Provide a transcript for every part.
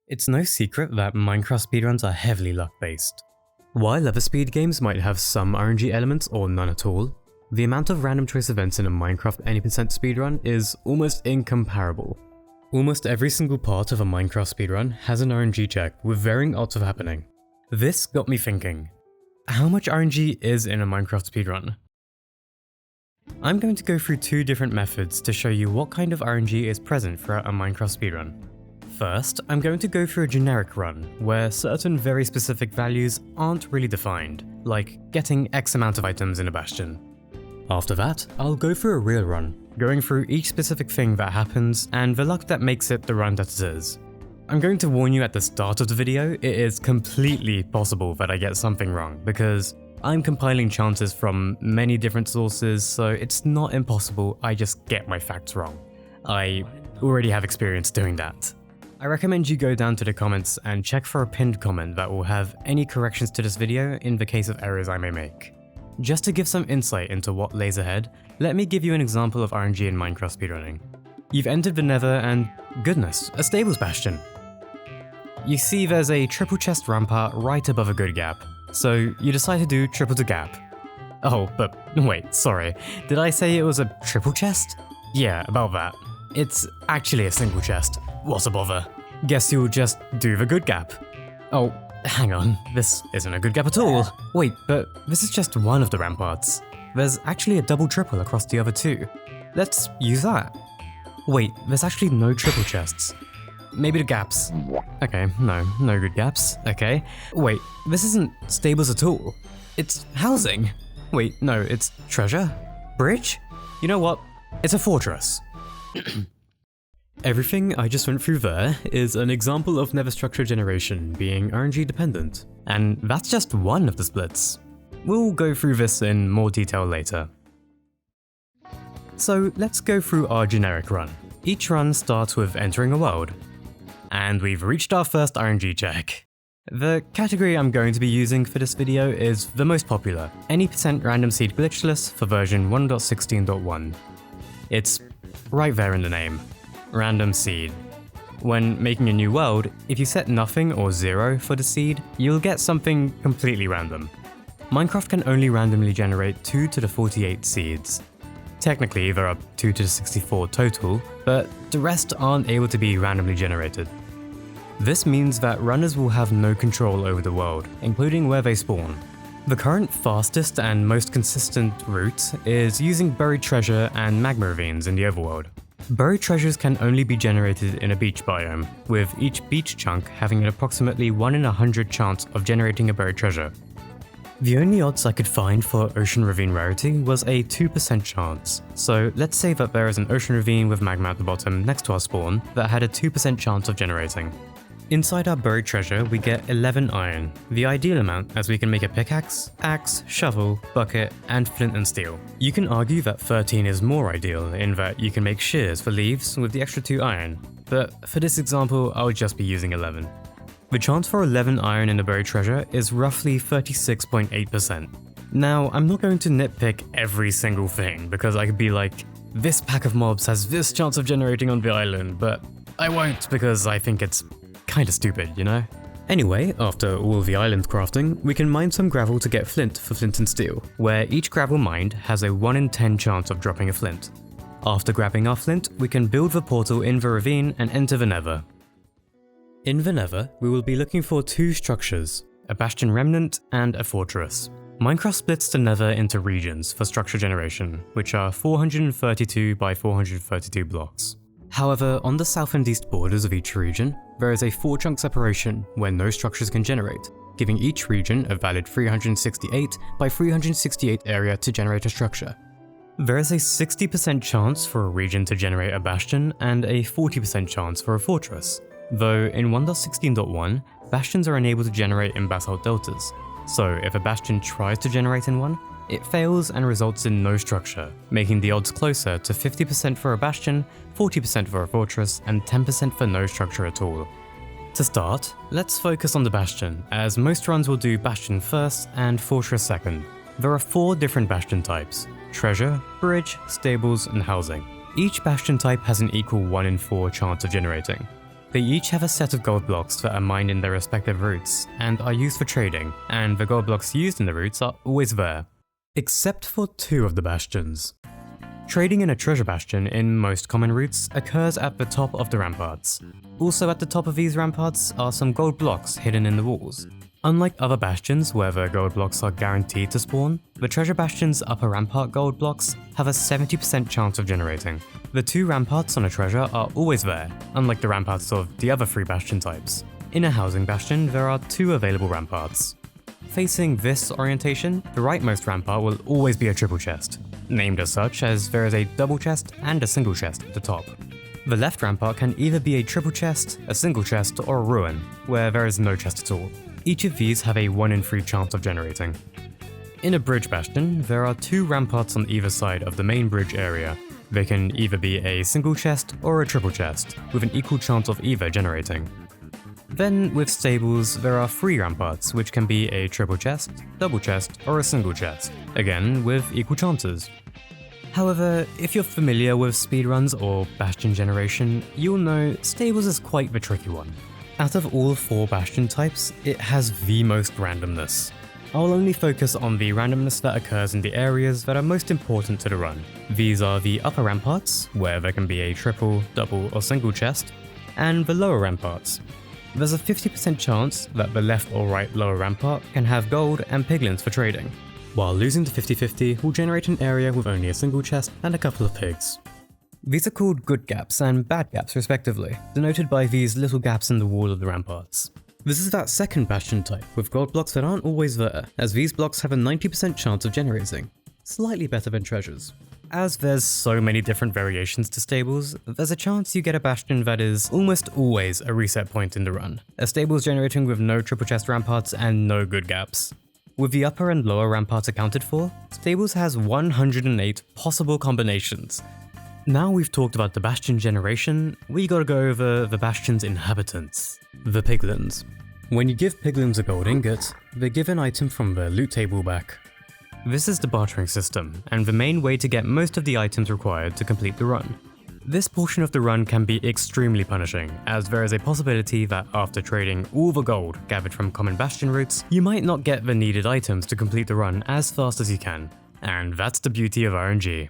It's no secret that Minecraft speedruns are heavily luck-based. While other speed games might have some RNG elements or none at all, the amount of random choice events in a Minecraft any% speedrun is almost incomparable. Almost every single part of a Minecraft speedrun has an RNG check with varying odds of happening. This got me thinking, how much RNG is in a Minecraft speedrun? I'm going to go through two different methods to show you what kind of RNG is present throughout a Minecraft speedrun. First, I'm going to go through a generic run, where certain very specific values aren't really defined, like getting X amount of items in a bastion. After that, I'll go through a real run, going through each specific thing that happens and the luck that makes it the run that it is. I'm going to warn you at the start of the video, it is completely possible that I get something wrong, because I'm compiling chances from many different sources, so it's not impossible, I just get my facts wrong. I already have experience doing that. I recommend you go down to the comments and check for a pinned comment that will have any corrections to this video in the case of errors I may make. Just to give some insight into what lays ahead, let me give you an example of RNG in Minecraft speedrunning. You've entered the Nether and, goodness, a stables bastion. You see there's a triple chest rampart right above a good gap, so you decide to do triple the gap. Oh, but wait, sorry, did I say it was a triple chest? Yeah, about that. It's actually a single chest. What a bother. Guess you'll just do the good gap. Oh, hang on, this isn't a good gap at all. Wait, but this is just one of the ramparts. There's actually a double triple across the other two. Let's use that. Wait, there's actually no triple chests. Maybe the gaps. Okay, no good gaps. Okay. Wait, this isn't stables at all. It's housing. Wait, no, it's treasure? Bridge? You know what? It's a fortress. Everything I just went through there is an example of nether structure generation being RNG dependent, and that's just one of the splits. We'll go through this in more detail later. So let's go through our generic run. Each run starts with entering a world, and we've reached our first RNG check. The category I'm going to be using for this video is the most popular, any % random seed glitchless for version 1.16.1. It's right there in the name. Random seed. When making a new world, if you set nothing or 0 for the seed, you'll get something completely random. Minecraft can only randomly generate 2 to the 48 seeds. Technically, there are 2 to the 64 total, but the rest aren't able to be randomly generated. This means that runners will have no control over the world, including where they spawn. The current fastest and most consistent route is using buried treasure and magma ravines in the overworld. Buried treasures can only be generated in a beach biome, with each beach chunk having an approximately 1 in 100 chance of generating a buried treasure. The only odds I could find for ocean ravine rarity was a 2% chance, so let's say that there is an ocean ravine with magma at the bottom next to our spawn that had a 2% chance of generating. Inside our buried treasure we get 11 iron, the ideal amount as we can make a pickaxe, axe, shovel, bucket, and flint and steel. You can argue that 13 is more ideal in that you can make shears for leaves with the extra 2 iron, but for this example I'll just be using 11. The chance for 11 iron in the buried treasure is roughly 36.8%. Now I'm not going to nitpick every single thing because I could be like, this pack of mobs has this chance of generating on the island, but I won't because I think it's kinda stupid, you know? Anyway, after all the island crafting, we can mine some gravel to get flint for flint and steel, where each gravel mined has a 1 in 10 chance of dropping a flint. After grabbing our flint, we can build the portal in the ravine and enter the Nether. In the Nether, we will be looking for 2 structures, a bastion remnant and a fortress. Minecraft splits the Nether into regions for structure generation, which are 432 by 432 blocks. However, on the south and east borders of each region, there is a 4-chunk separation where no structures can generate, giving each region a valid 368 by 368 area to generate a structure. There is a 60% chance for a region to generate a bastion and a 40% chance for a fortress, though in 1.16.1, bastions are unable to generate in basalt deltas, so if a bastion tries to generate in one, it fails and results in no structure, making the odds closer to 50% for a bastion, 40% for a fortress, and 10% for no structure at all. To start, let's focus on the bastion, as most runs will do bastion first and fortress second. There are 4 different bastion types: treasure, bridge, stables, and housing. Each bastion type has an equal 1 in 4 chance of generating. They each have a set of gold blocks that are mined in their respective routes and are used for trading, and the gold blocks used in the routes are always there. Except for 2 of the bastions. Trading in a treasure bastion in most common routes occurs at the top of the ramparts. Also at the top of these ramparts are some gold blocks hidden in the walls. Unlike other bastions where the gold blocks are guaranteed to spawn, the treasure bastion's upper rampart gold blocks have a 70% chance of generating. The 2 ramparts on a treasure are always there, unlike the ramparts of the other 3 bastion types. In a housing bastion, there are 2 available ramparts. Facing this orientation, the rightmost rampart will always be a triple chest, named as such as there is a double chest and a single chest at the top. The left rampart can either be a triple chest, a single chest, or a ruin, where there is no chest at all. Each of these have a 1 in 3 chance of generating. In a bridge bastion, there are 2 ramparts on either side of the main bridge area. They can either be a single chest or a triple chest, with an equal chance of either generating. Then, with stables, there are 3 ramparts, which can be a triple chest, double chest, or a single chest, again with equal chances. However, if you're familiar with speedruns or bastion generation, you'll know stables is quite the tricky one. Out of all 4 bastion types, it has the most randomness. I'll only focus on the randomness that occurs in the areas that are most important to the run. These are the upper ramparts, where there can be a triple, double, or single chest, and the lower ramparts. There's a 50% chance that the left or right lower rampart can have gold and piglins for trading, while losing to 50-50 will generate an area with only a single chest and a couple of pigs. These are called good gaps and bad gaps respectively, denoted by these little gaps in the wall of the ramparts. This is that second bastion type with gold blocks that aren't always there, as these blocks have a 90% chance of generating, slightly better than treasures. As there's so many different variations to stables, there's a chance you get a bastion that is almost always a reset point in the run. A stable's generating with no triple chest ramparts and no good gaps. With the upper and lower ramparts accounted for, stables has 108 possible combinations. Now we've talked about the bastion generation, we gotta go over the bastion's inhabitants, the piglins. When you give piglins a gold ingot, they give an item from their loot table back. This is the bartering system, and the main way to get most of the items required to complete the run. This portion of the run can be extremely punishing, as there is a possibility that after trading all the gold gathered from common bastion routes, you might not get the needed items to complete the run as fast as you can. And that's the beauty of RNG.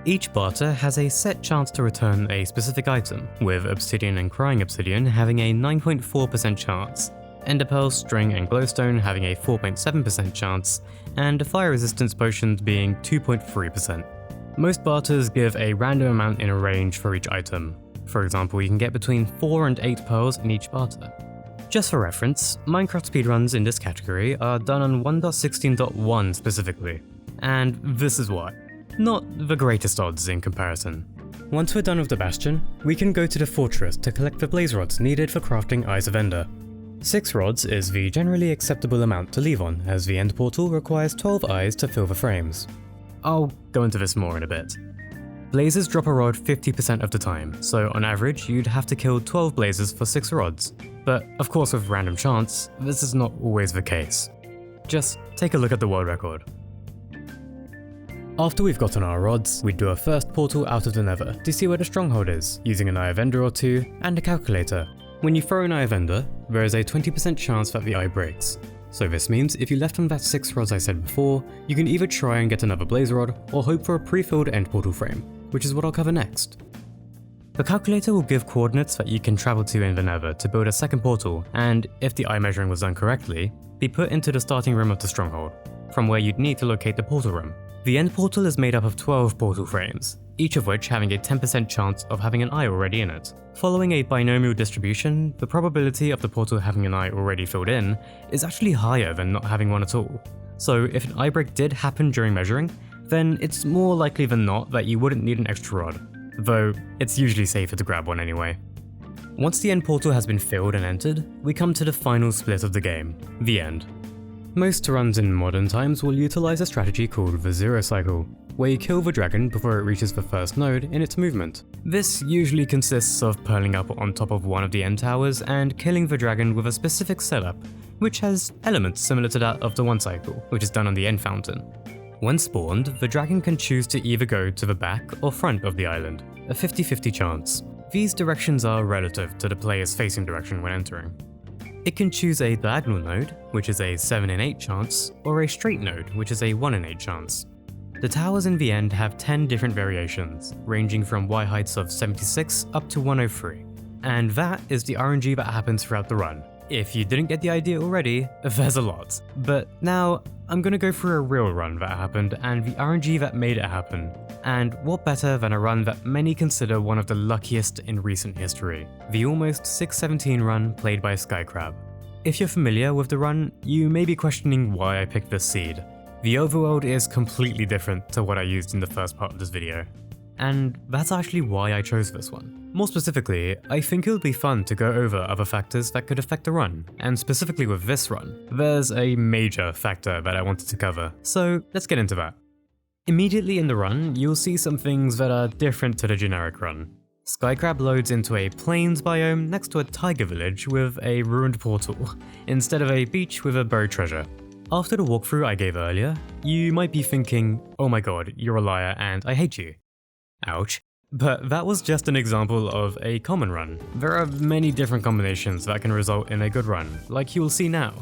Each barter has a set chance to return a specific item, with Obsidian and Crying Obsidian having a 9.4% chance, Enderpearl, String, and Glowstone having a 4.7% chance, and Fire Resistance Potions being 2.3%. Most barters give a random amount in a range for each item. For example, you can get between 4 and 8 pearls in each barter. Just for reference, Minecraft speedruns in this category are done on 1.16.1 specifically, and this is why. Not the greatest odds in comparison. Once we're done with the bastion, we can go to the fortress to collect the blaze rods needed for crafting Eyes of Ender. 6 rods is the generally acceptable amount to leave on, as the end portal requires 12 eyes to fill the frames. I'll go into this more in a bit. Blazes drop a rod 50% of the time, so on average you'd have to kill 12 blazes for 6 rods. But of course with random chance, this is not always the case. Just take a look at the world record. After we've gotten our rods, we'd do a first portal out of the Nether to see where the stronghold is, using an Eye of Ender or 2 and a calculator. When you throw an Eye of Ender, there is a 20% chance that the eye breaks. So this means if you left on that 6 rods I said before, you can either try and get another blaze rod or hope for a pre-filled end portal frame, which is what I'll cover next. The calculator will give coordinates that you can travel to in the Nether to build a second portal, and if the eye measuring was done correctly, be put into the starting room of the stronghold, from where you'd need to locate the portal room. The end portal is made up of 12 portal frames, each of which having a 10% chance of having an eye already in it. Following a binomial distribution, the probability of the portal having an eye already filled in is actually higher than not having one at all. So if an eye break did happen during measuring, then it's more likely than not that you wouldn't need an extra rod, though it's usually safer to grab one anyway. Once the end portal has been filled and entered, we come to the final split of the game, the end. Most runs in modern times will utilize a strategy called the zero cycle, where you kill the dragon before it reaches the first node in its movement. This usually consists of purling up on top of one of the end towers and killing the dragon with a specific setup, which has elements similar to that of the one cycle, which is done on the end fountain. When spawned, the dragon can choose to either go to the back or front of the island, a 50-50 chance. These directions are relative to the player's facing direction when entering. It can choose a diagonal node, which is a 7 in 8 chance, or a straight node, which is a 1 in 8 chance. The towers in the end have 10 different variations, ranging from Y heights of 76 up to 103. And that is the RNG that happens throughout the run. If you didn't get the idea already, there's a lot. But now, I'm gonna go through a real run that happened and the RNG that made it happen. And what better than a run that many consider one of the luckiest in recent history, the almost 617 run played by Skycrab. If you're familiar with the run, you may be questioning why I picked this seed. The overworld is completely different to what I used in the first part of this video. And that's actually why I chose this one. More specifically, I think it would be fun to go over other factors that could affect the run, and specifically with this run, there's a major factor that I wanted to cover, so let's get into that. Immediately in the run, you'll see some things that are different to the generic run. Skycrab loads into a plains biome next to a tiger village with a ruined portal, instead of a beach with a buried treasure. After the walkthrough I gave earlier, you might be thinking, oh my god, you're a liar and I hate you. Ouch. But that was just an example of a common run. There are many different combinations that can result in a good run, like you will see now.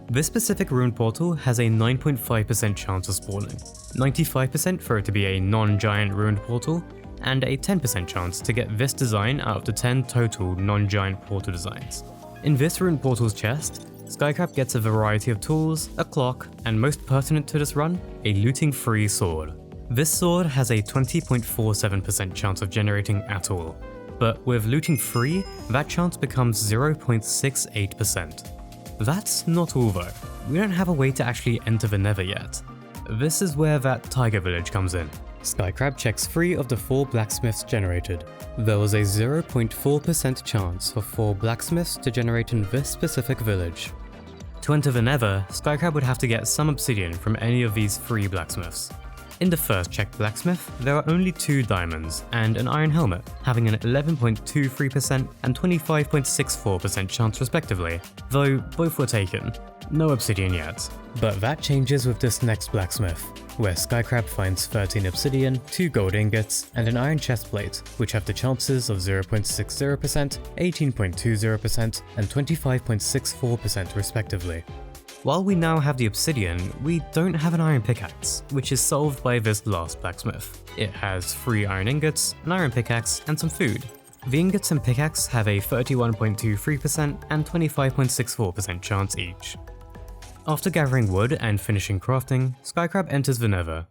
This specific ruined portal has a 9.5% chance of spawning, 95% for it to be a non-giant ruined portal, and a 10% chance to get this design out of the 10 total non-giant portal designs. In this ruined portal's chest, Skycrab gets a variety of tools, a clock, and most pertinent to this run, a looting-free sword. This sword has a 20.47% chance of generating at all, but with looting free, that chance becomes 0.68%. That's not all though. We don't have a way to actually enter the Nether yet. This is where that tiger village comes in. Skycrab checks 3 of the 4 blacksmiths generated. There was a 0.4% chance for 4 blacksmiths to generate in this specific village. To enter the Nether, Skycrab would have to get some obsidian from any of these 3 blacksmiths. In the first checked blacksmith, there are only 2 diamonds and an iron helmet, having an 11.23% and 25.64% chance respectively, though both were taken. No obsidian yet. But that changes with this next blacksmith, where Skycrab finds 13 obsidian, 2 gold ingots, and an iron chestplate, which have the chances of 0.60%, 18.20%, and 25.64% respectively. While we now have the obsidian, we don't have an iron pickaxe, which is solved by this last blacksmith. It has 3 iron ingots, an iron pickaxe, and some food. The ingots and pickaxe have a 31.23% and 25.64% chance each. After gathering wood and finishing crafting, Skycrab enters the Nether.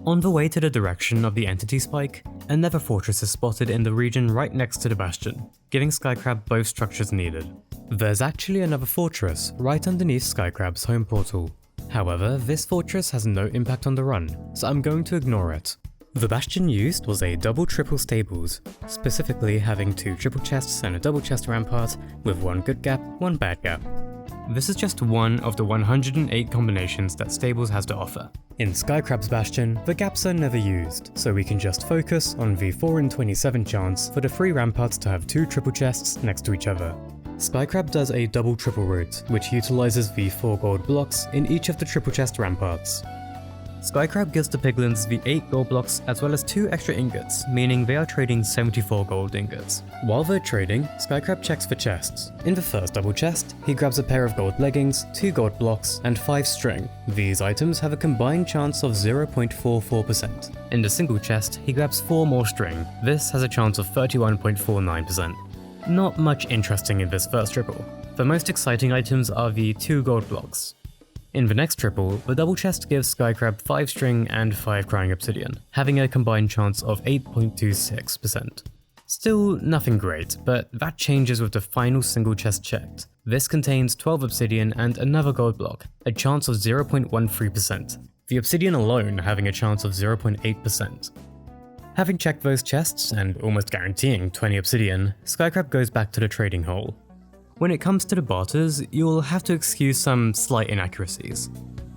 On the way to the direction of the entity spike, a Nether fortress is spotted in the region right next to the bastion, giving Skycrab both structures needed. There's actually another fortress right underneath Skycrab's home portal. However, this fortress has no impact on the run, so I'm going to ignore it. The bastion used was a double-triple stables, specifically having 2 triple chests and a double chest rampart with 1 good gap, 1 bad gap. This is just one of the 108 combinations that stables has to offer. In Skycrab's bastion, the gaps are never used, so we can just focus on the 4 in 27 chance for the 3 ramparts to have 2 triple chests next to each other. Skycrab does a double-triple route, which utilizes the 4 gold blocks in each of the triple chest ramparts. Skycrab gives the piglins the 8 gold blocks as well as 2 extra ingots, meaning they are trading 74 gold ingots. While they're trading, Skycrab checks for chests. In the first double chest, he grabs a pair of gold leggings, 2 gold blocks, and 5 string. These items have a combined chance of 0.44%. In the single chest, he grabs 4 more string. This has a chance of 31.49%. Not much interesting in this first triple. The most exciting items are the 2 gold blocks. In the next triple, the double chest gives Skycrab 5 string and 5 crying obsidian, having a combined chance of 8.26%. Still nothing great, but that changes with the final single chest checked. This contains 12 obsidian and another gold block, a chance of 0.13%, the obsidian alone having a chance of 0.8%. Having checked those chests and almost guaranteeing 20 obsidian, Skycrab goes back to the trading hall. When it comes to the barters, you'll have to excuse some slight inaccuracies.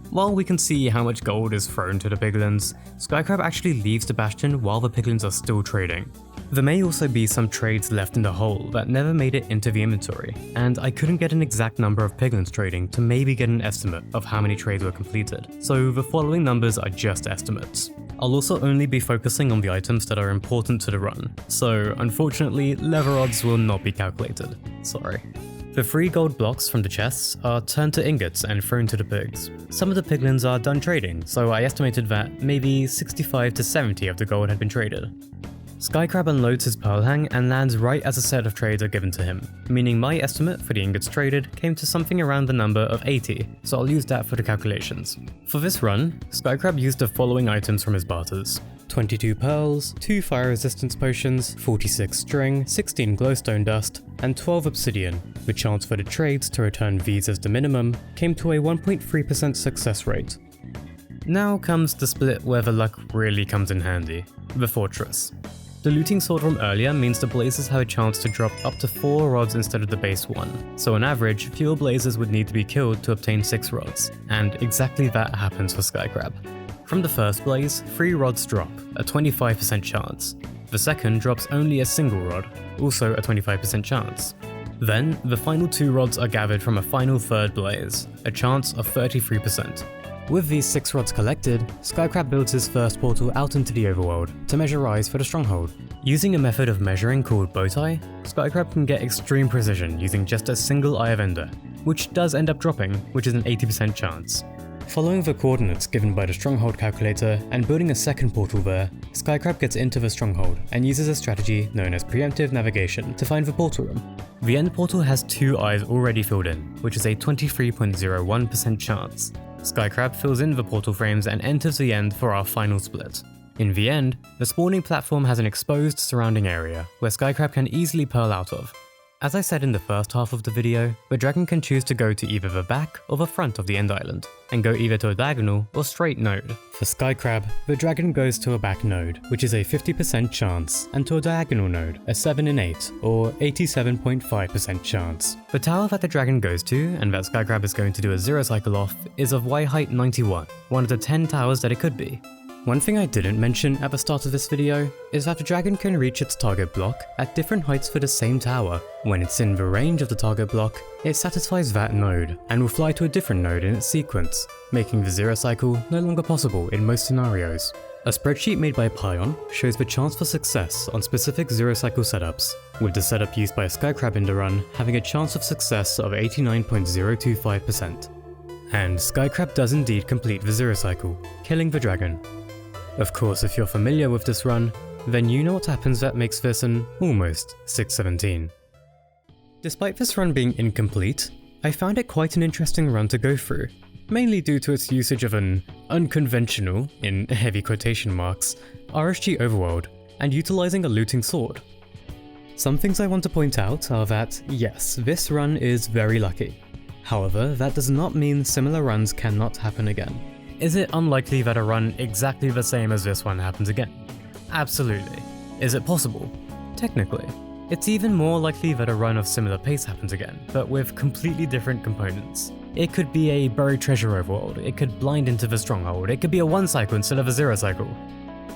While we can see how much gold is thrown to the piglins, Skycrab actually leaves the bastion while the piglins are still trading. There may also be some trades left in the hole that never made it into the inventory, and I couldn't get an exact number of piglins trading to maybe get an estimate of how many trades were completed, so the following numbers are just estimates. I'll also only be focusing on the items that are important to the run, so unfortunately leather odds will not be calculated, sorry. The 3 gold blocks from the chests are turned to ingots and thrown to the pigs. Some of the piglins are done trading, so I estimated that maybe 65 to 70 of the gold had been traded. Skycrab unloads his pearl hang and lands right as a set of trades are given to him, meaning my estimate for the ingots traded came to something around the number of 80, so I'll use that for the calculations. For this run, Skycrab used the following items from his barters: 22 pearls, 2 fire resistance potions, 46 string, 16 glowstone dust, and 12 obsidian. The chance for the trades to return these as the minimum came to a 1.3% success rate. Now comes the split where the luck really comes in handy: the fortress. The looting sword from earlier means the blazers have a chance to drop up to 4 rods instead of the base 1, so on average, fewer blazers would need to be killed to obtain 6 rods, and exactly that happens for Skycrab. From the first blaze, 3 rods drop, a 25% chance. The second drops only a single rod, also a 25% chance. Then, the final 2 rods are gathered from a final third blaze, a chance of 33%. With these 6 rods collected, Skycrab builds his first portal out into the overworld to measure eyes for the stronghold. Using a method of measuring called bowtie, Skycrab can get extreme precision using just a single Eye of Ender, which does end up dropping, which is an 80% chance. Following the coordinates given by the stronghold calculator and building a second portal there, Skycrab gets into the stronghold and uses a strategy known as preemptive navigation to find the portal room. The end portal has 2 eyes already filled in, which is a 23.01% chance. Skycrab fills in the portal frames and enters the end for our final split. In the end, the spawning platform has an exposed surrounding area where Skycrab can easily pearl out of. As I said in the first half of the video, the dragon can choose to go to either the back or the front of the end island, and go either to a diagonal or straight node. For Skycrab, the dragon goes to a back node, which is a 50% chance, and to a diagonal node, a 7 in 8, or 87.5% chance. The tower that the dragon goes to, and that Skycrab is going to do a 0 cycle off, is of Y height 91, one of the 10 towers that it could be. One thing I didn't mention at the start of this video is that the dragon can reach its target block at different heights for the same tower. When it's in the range of the target block, it satisfies that node and will fly to a different node in its sequence, making the 0 cycle no longer possible in most scenarios. A spreadsheet made by Pion shows the chance for success on specific 0 cycle setups, with the setup used by Skycrab in the run having a chance of success of 89.025%. And Skycrab does indeed complete the 0 cycle, killing the dragon. Of course, if you're familiar with this run, then you know what happens that makes this an almost 617. Despite this run being incomplete, I found it quite an interesting run to go through, mainly due to its usage of an unconventional, in heavy quotation marks, RSG overworld, and utilizing a looting sword. Some things I want to point out are that, yes, this run is very lucky. However, that does not mean similar runs cannot happen again. Is it unlikely that a run exactly the same as this one happens again? Absolutely. Is it possible? Technically. It's even more likely that a run of similar pace happens again, but with completely different components. It could be a buried treasure overworld, it could blind into the stronghold, it could be a 1 cycle instead of a 0 cycle.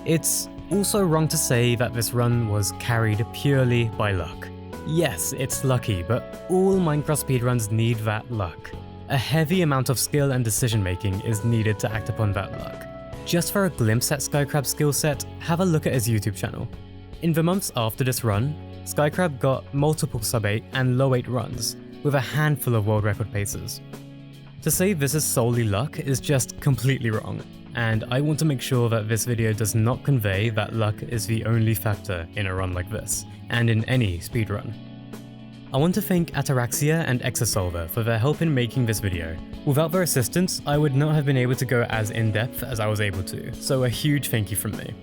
It's also wrong to say that this run was carried purely by luck. Yes, it's lucky, but all Minecraft speedruns need that luck. A heavy amount of skill and decision making is needed to act upon that luck. Just for a glimpse at Skycrab's skill set, have a look at his YouTube channel. In the months after this run, Skycrab got multiple sub 8 and low 8 runs, with a handful of world record paces. To say this is solely luck is just completely wrong, and I want to make sure that this video does not convey that luck is the only factor in a run like this, and in any speedrun. I want to thank Ataraxia and ExerSolver for their help in making this video. Without their assistance, I would not have been able to go as in-depth as I was able to, so a huge thank you from me.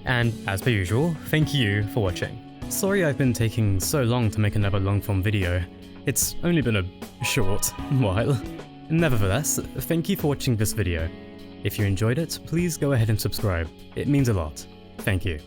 And as per usual, thank you for watching. Sorry I've been taking so long to make another long-form video. It's only been a short while. Nevertheless, thank you for watching this video. If you enjoyed it, please go ahead and subscribe. It means a lot. Thank you.